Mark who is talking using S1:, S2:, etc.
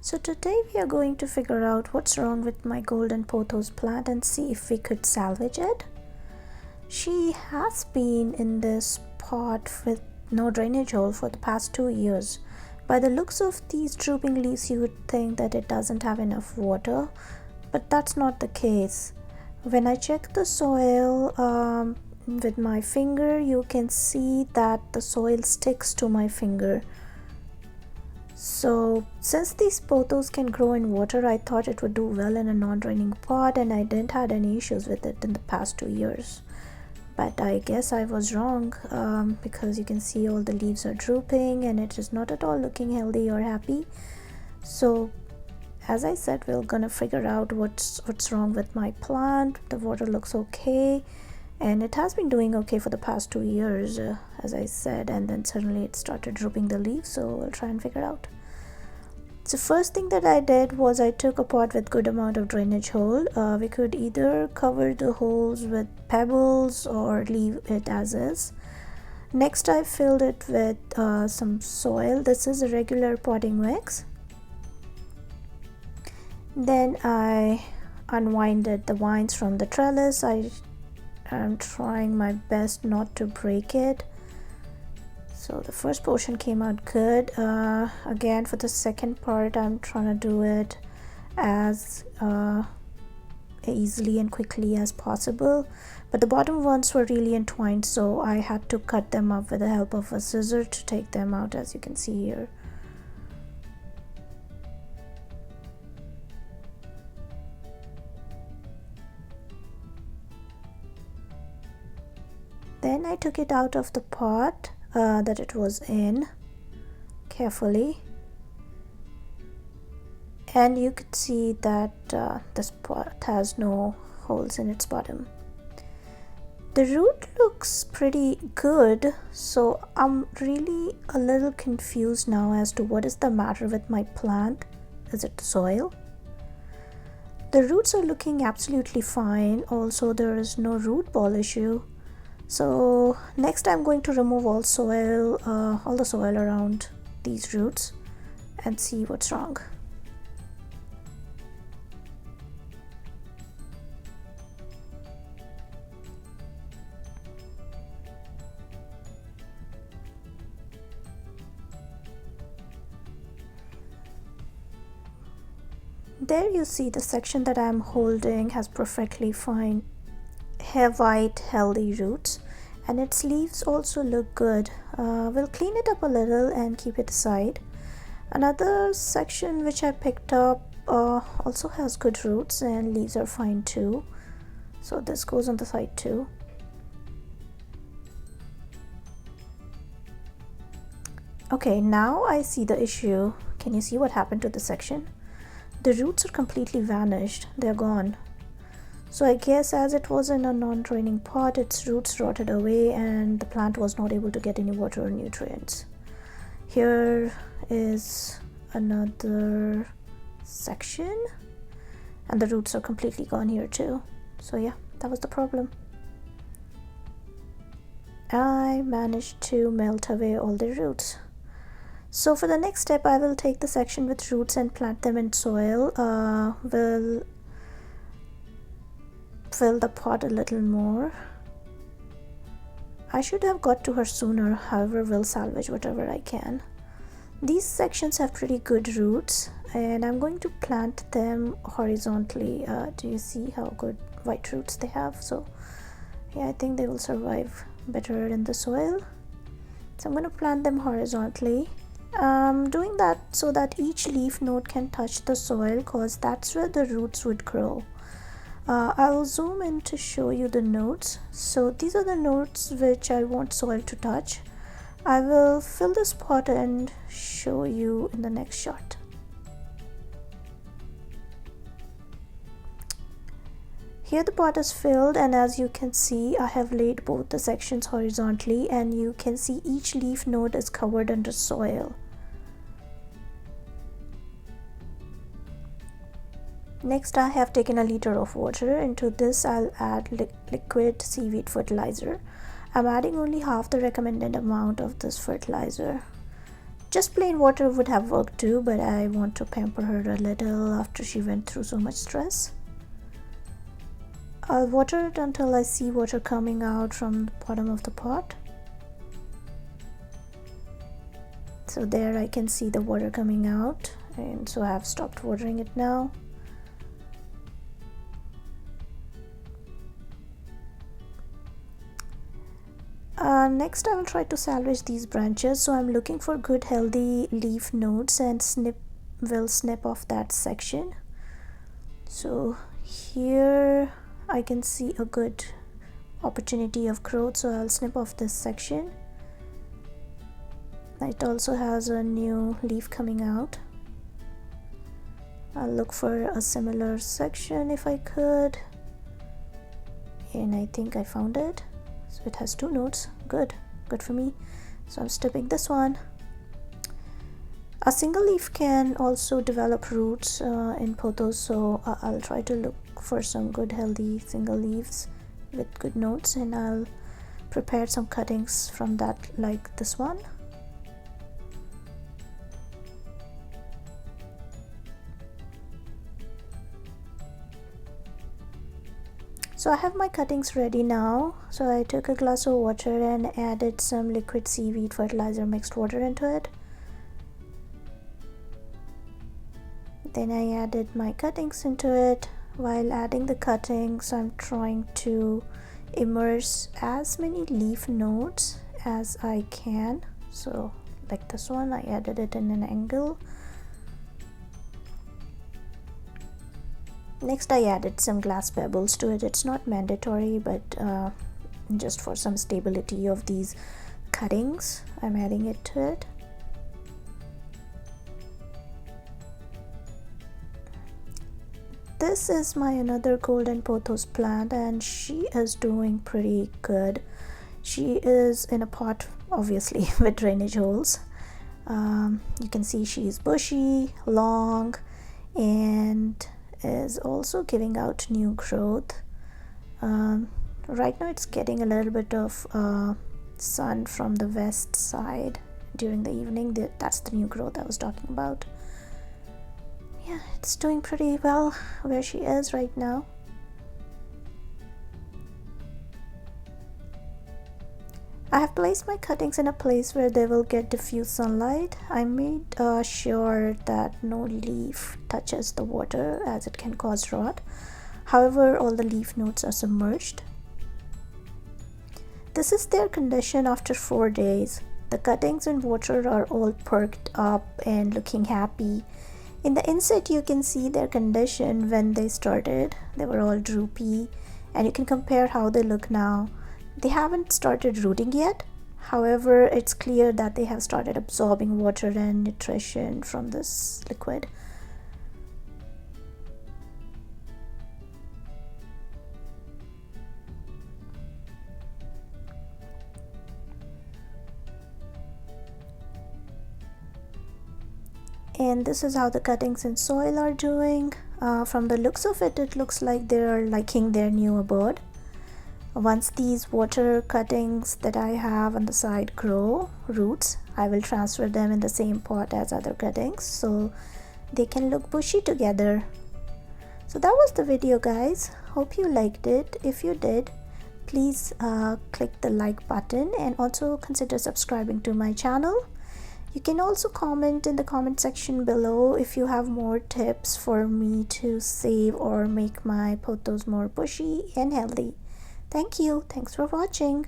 S1: So today we are going to figure out what's wrong with my golden pothos plant and see if we could salvage it. She has been in this pot with no drainage hole for the past 2 years. By the looks of these drooping leaves, you would think that it doesn't have enough water, but that's not the case. When I check the soil with my finger, you can see that the soil sticks to my finger. So since these pothos can grow in water, I thought it would do well in a non-draining pot, and I didn't had any issues with it in the past 2 years. But I guess I was wrong because you can see all the leaves are drooping and it is not at all looking healthy or happy. So as I said, we're gonna figure out what's wrong with my plant. The water looks okay and it has been doing okay for the past 2 years, as I said, and then suddenly it started drooping the leaves. So we'll try and figure it out. So first thing that I did was I took a pot with good amount of drainage hole. We could either cover the holes with pebbles or leave it as is. Next I filled it with some soil. This is a regular potting mix. Then I unwinded the vines from the trellis. I am trying my best not to break it. So the first portion came out good. Again, for the second part, I'm trying to do it as easily and quickly as possible. But the bottom ones were really entwined, so I had to cut them up with the help of a scissor to take them out, as you can see here. Then I took it out of the pot that it was in carefully, and you could see that this pot has no holes in its bottom. The root looks pretty good, so I'm really a little confused now as to what is the matter with my plant. Is it the soil? The roots are looking absolutely fine. Also, there is no root ball issue. So next I'm going to remove all the soil around these roots and see what's wrong. There you see the section that I'm holding has perfectly fine white healthy roots, and its leaves also look good. We'll clean it up a little and keep it aside. Another section which I picked up also has good roots and leaves are fine too, so this goes on the side too. Okay, now I see the issue. Can you see what happened to the section? The roots are completely vanished. They're gone. So I guess as it was in a non-draining pot, its roots rotted away and the plant was not able to get any water or nutrients. Here is another section and the roots are completely gone here too. So yeah, that was the problem. I managed to melt away all the roots. So for the next step, I will take the section with roots and plant them in soil. We'll fill the pot a little more. I should have got to her sooner, however we'll salvage whatever I can. These sections have pretty good roots and I'm going to plant them horizontally. Do you see how good white roots they have? So yeah, I think they will survive better in the soil. So I'm going to plant them horizontally. Doing that so that each leaf node can touch the soil, because that's where the roots would grow. I will zoom in to show you the nodes. So these are the nodes which I want soil to touch. I will fill this pot and show you in the next shot. Here the pot is filled, and as you can see, I have laid both the sections horizontally and you can see each leaf node is covered under soil. Next, I have taken a liter of water. Into this, I'll add liquid seaweed fertilizer. I'm adding only half the recommended amount of this fertilizer. Just plain water would have worked too, but I want to pamper her a little after she went through so much stress. I'll water it until I see water coming out from the bottom of the pot. So there I can see the water coming out, and so I have stopped watering it now. Next I will try to salvage these branches, so I'm looking for good healthy leaf nodes and will snip off that section. So here I can see a good opportunity of growth, so I'll snip off this section. It also has a new leaf coming out. I'll look for a similar section if I could, and I think I found it. So it has 2 nodes. Good for me. So I'm snipping this one. A single leaf can also develop roots in pothos, so I'll try to look for some good healthy single leaves with good nodes, and I'll prepare some cuttings from that, like this one. So I have my cuttings ready now. So I took a glass of water and added some liquid seaweed fertilizer mixed water into it. Then I added my cuttings into it. While adding the cuttings, I'm trying to immerse as many leaf nodes as I can. So like this one, I added it in an angle. Next I added some glass pebbles to it. It's not mandatory, but just for some stability of these cuttings, I'm adding it to it. This is my another golden pothos plant, and she is doing pretty good. She is in a pot, obviously, with drainage holes. You can see she's bushy, long, and is also giving out new growth. Right now it's getting a little bit of sun from the west side during the evening. That's the new growth I was talking about. Yeah, it's doing pretty well where she is right now. I have placed my cuttings in a place where they will get diffuse sunlight. I made sure that no leaf touches the water, as it can cause rot. However, all the leaf nodes are submerged. This is their condition after 4 days. The cuttings and water are all perked up and looking happy. In the inset you can see their condition when they started. They were all droopy, and you can compare how they look now. They haven't started rooting yet. However, it's clear that they have started absorbing water and nutrition from this liquid. And this is how the cuttings in soil are doing. From the looks of it, it looks like they're liking their new abode. Once these water cuttings that I have on the side grow roots, I will transfer them in the same pot as other cuttings so they can look bushy together. So that was the video, guys. Hope you liked it. If you did, please click the like button and also consider subscribing to my channel. You can also comment in the comment section below if you have more tips for me to save or make my pothos more bushy and healthy. Thank you. Thanks for watching.